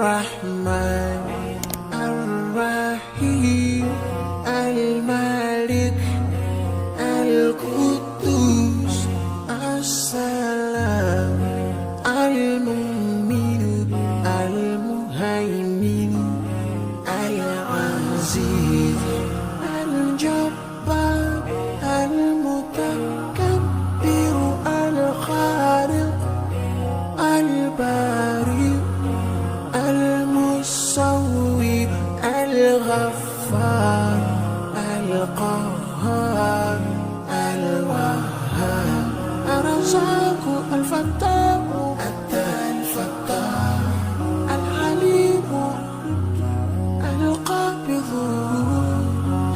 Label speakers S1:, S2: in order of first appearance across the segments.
S1: الرحمن الرحيم الملك القدوس السلام المؤمن المهيمن العزيز الجبار المتكبر الخالق البارئ المصور الغفار القهار الوهاب الرزاق الفتاح الفتاح العليم القابض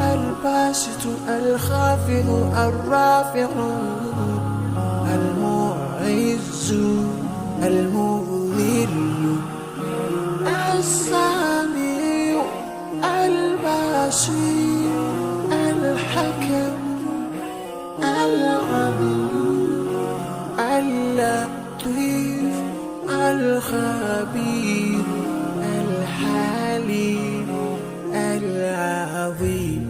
S1: الباسط الخافض الرافع المعز المذل السميع البصير الحكم العليم اللطيف الخبير الحليم العظيم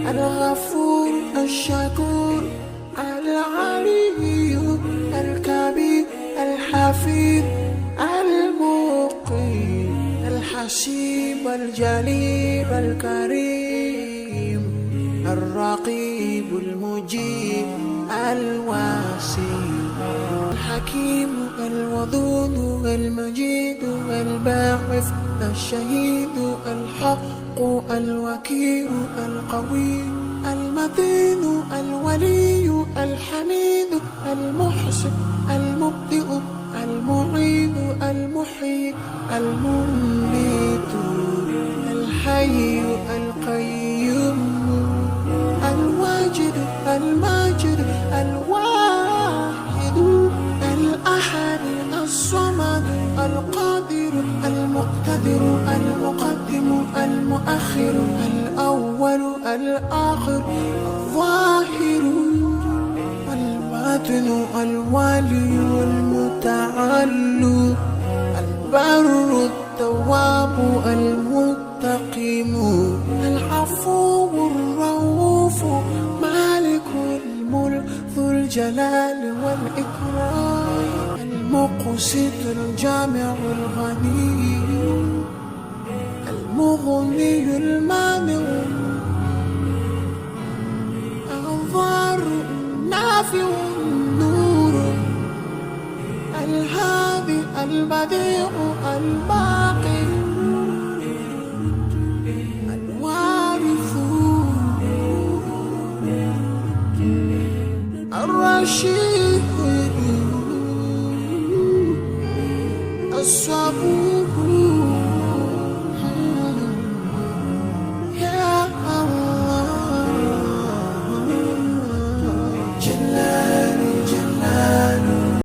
S1: الغفور الشكور العلي الكبير الحفيظ المقيم الحسيب الجليل الكريم الرقيب المجيب الواسع الحكيم الودود المجيد الباعث الشهيد الحق الوكيل القوي المتين الولي الحميد المحسن المبدئ المعيد المحيي المميت الحي القيوم الواجد الماجد الواحد الأحد الصمد القادر المقتدر المقدم المؤخر الأول الآخر الظاهر والباطن الوالي والمتعال البر التواب المنتقم العفو الرؤوف مالك الملك ذو الجلال والإكرام المقسط الجامع الغني المغني المانع الضار النافع النور الهادي البديع الباقي الوارث الرشيد الصبور